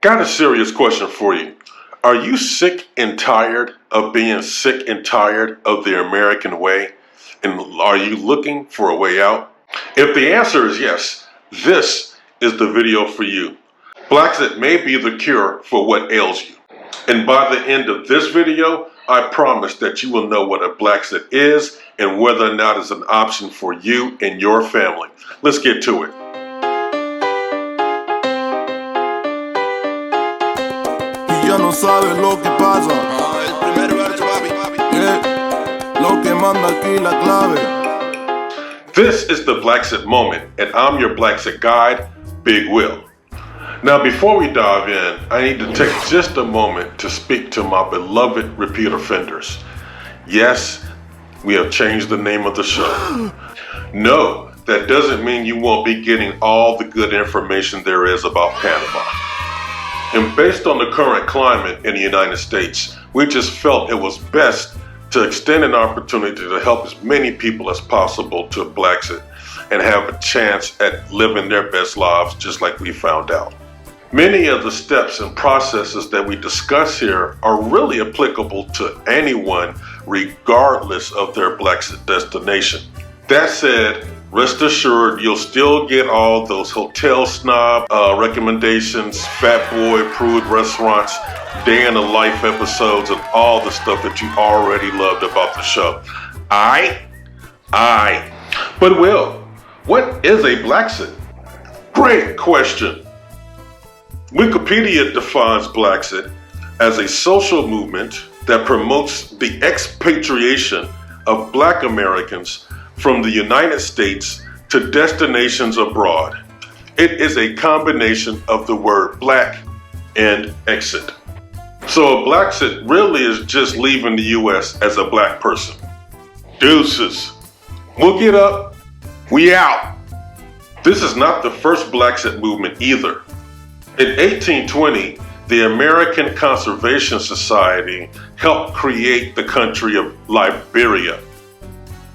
Got a serious question for you. Are you sick and tired of being sick and tired of the American way? And are you looking for a way out? If the answer is yes, this is the video for you. Blaxit may be the cure for what ails you. And by the end of this video, I promise that you will know what a Blaxit is and whether or not it's an option for you and your family. Let's get to it. Ya no sabes lo que pasa. El primer verso, papi. Yeah. Lo que manda aquí la clave. This is the Blaxit moment, and I'm your Blaxit guide, Big Will. Now, before we dive in, I need to take just a moment to speak to my beloved repeat offenders. Yes, we have changed the name of the show. No, that doesn't mean you won't be getting all the good information there is about Panama. And based on the current climate in the United States, we just felt it was best to extend an opportunity to help as many people as possible to Blaxit and have a chance at living their best lives just like we found out. Many of the steps and processes that we discuss here are really applicable to anyone regardless of their Blaxit destination. That said, rest assured you'll still get all those hotel snob recommendations, fat boy approved restaurants, day in the life episodes, and all the stuff that you already loved about the show. Aye. But Will, what is a Blaxit? Great question. Wikipedia defines Blaxit as a social movement that promotes the expatriation of Black Americans from the United States to destinations abroad. It is a combination of the word black and exit. So a Blaxit really is just leaving the US as a black person. Deuces. We'll get up. We out. This is not the first Blaxit movement either. In 1820, the American Conservation Society helped create the country of Liberia.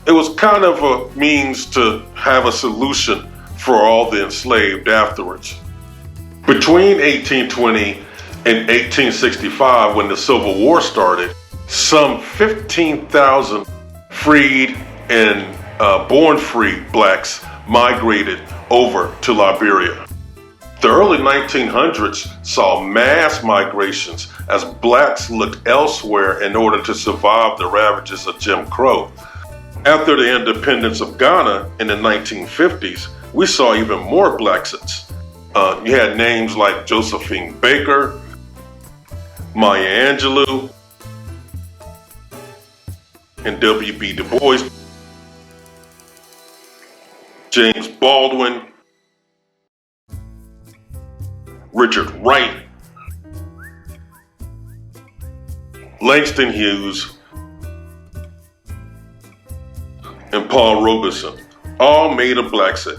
It was kind of a means to have a solution for all the enslaved afterwards. Between 1820 and 1865, when the Civil War started, some 15,000 freed and born free blacks migrated over to Liberia. The early 1900s saw mass migrations as blacks looked elsewhere in order to survive the ravages of Jim Crow. After the independence of Ghana in the 1950s, we saw even more Blaxits. You had names like Josephine Baker, Maya Angelou, and W.B. Du Bois, James Baldwin, Richard Wright, Langston Hughes, and Paul Robeson, all made of Blaxit.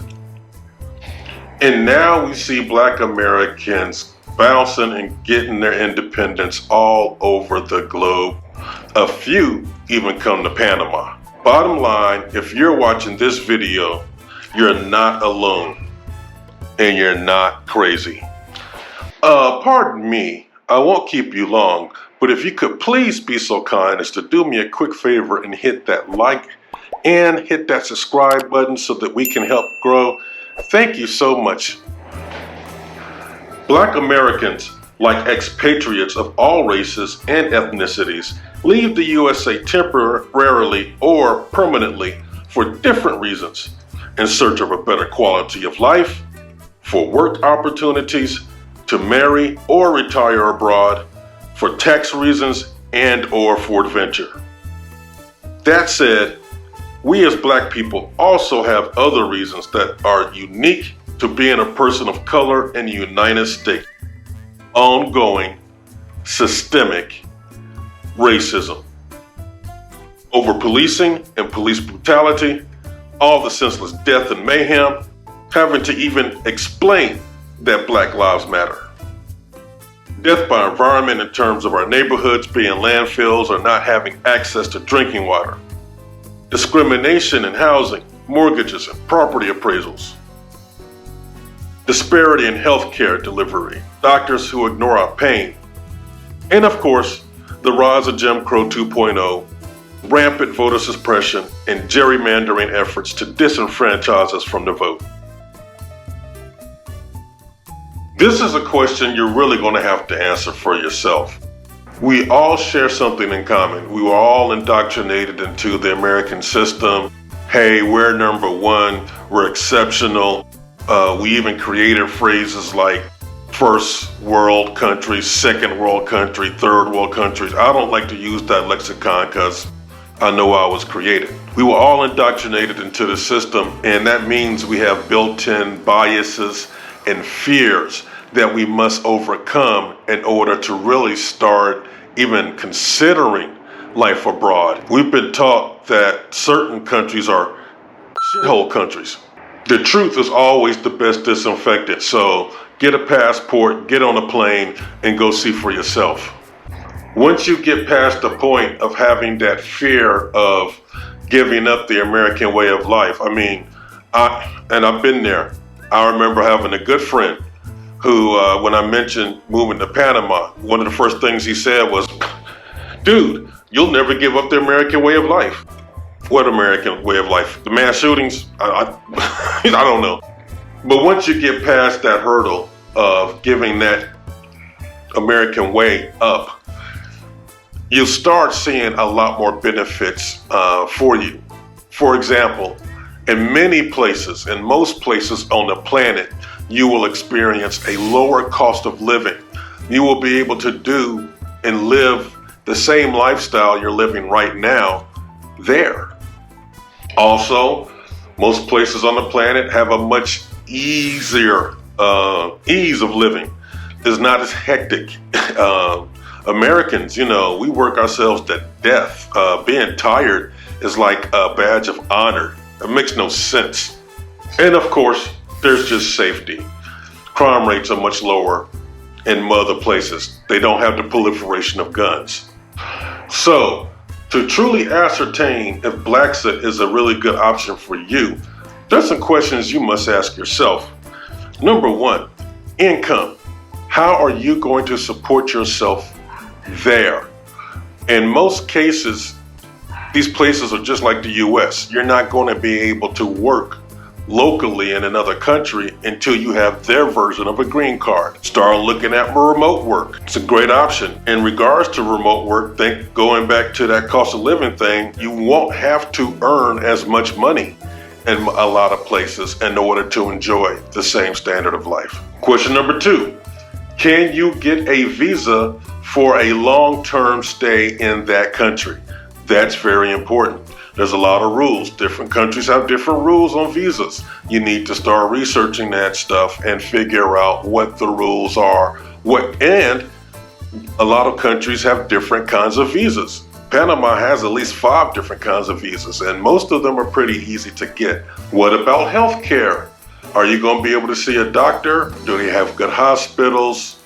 And now we see Black Americans bouncing and getting their independence all over the globe. A few even come to Panama. Bottom line, if you're watching this video, you're not alone and you're not crazy. Pardon me, I won't keep you long, but if you could please be so kind as to do me a quick favor and hit that like and hit that subscribe button so that we can help grow. Thank you so much. Black Americans, like expatriates of all races and ethnicities, leave the USA temporarily or permanently for different reasons, in search of a better quality of life, for work opportunities, to marry or retire abroad, for tax reasons and or for adventure. That said, we as black people also have other reasons that are unique to being a person of color in the United States. Ongoing, systemic racism. Over-policing and police brutality, all the senseless death and mayhem, having to even explain that Black Lives Matter. Death by environment in terms of our neighborhoods being landfills or not having access to drinking water. Discrimination in housing, mortgages, and property appraisals. disparity in healthcare delivery, doctors who ignore our pain, and of course, the rise of Jim Crow 2.0, rampant voter suppression, and gerrymandering efforts to disenfranchise us from the vote. This is a question you're really going to have to answer for yourself. We all share something in common. We were all indoctrinated into the American system. Hey, we're number one, we're exceptional. We even created phrases like first world countries, second world country, third world countries. I don't like to use that lexicon because I know I was created. We were all indoctrinated into the system, and that means we have built-in biases and fears that we must overcome in order to really start even considering life abroad. We've been taught that certain countries are shithole countries. The truth is always the best disinfectant, so get a passport, get on a plane, and go see for yourself. Once you get past the point of having that fear of giving up the American way of life, I've been there. I remember having a good friend who, when I mentioned moving to Panama, one of the first things he said was, dude, you'll never give up the American way of life. What American way of life? The mass shootings? I don't know. But once you get past that hurdle of giving that American way up, you'll start seeing a lot more benefits for you. For example, in many places, in most places on the planet, you will experience a lower cost of living. You will be able to do and live the same lifestyle you're living right now there. Also, most places on the planet have a much easier ease of living. It's not as hectic. Americans, we work ourselves to death. Being tired is like a badge of honor. It makes no sense. And of course, there's just safety. Crime rates are much lower in other places. They don't have the proliferation of guns. So, to truly ascertain if Blaxit is a really good option for you, there's some questions you must ask yourself. Number one, income. How are you going to support yourself there? In most cases, these places are just like the US. You're not going to be able to work locally in another country until you have their version of a green card. Start looking at remote work. It's a great option. In regards to remote work, going back to that cost of living thing, you won't have to earn as much money in a lot of places in order to enjoy the same standard of life. Question number two, can you get a visa for a long-term stay in that country? That's very important. There's a lot of rules. Different countries have different rules on visas. You need to start researching that stuff and figure out what the rules are. And a lot of countries have different kinds of visas. Panama has at least 5 different kinds of visas, and most of them are pretty easy to get. What about healthcare? Are you going to be able to see a doctor? Do they have good hospitals?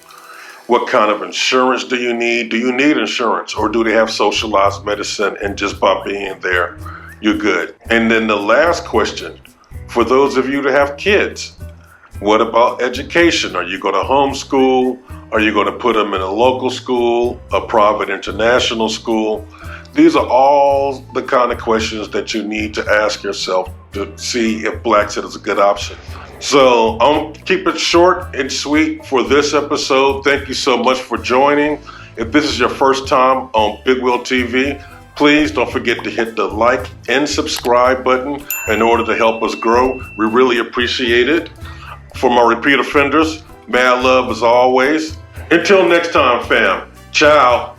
What kind of insurance do you need? Do you need insurance, or do they have socialized medicine and just by being there, you're good? And then the last question, for those of you that have kids, what about education? Are you going to homeschool? Are you going to put them in a local school, a private international school? These are all the kind of questions that you need to ask yourself to see if Blaxit is a good option. So I'm keep it short and sweet for this episode. Thank you so much for joining. If this is your first time on Big Wheel TV, please don't forget to hit the like and subscribe button in order to help us grow. We really appreciate it. For my repeat offenders, mad love as always. Until next time, fam. Ciao.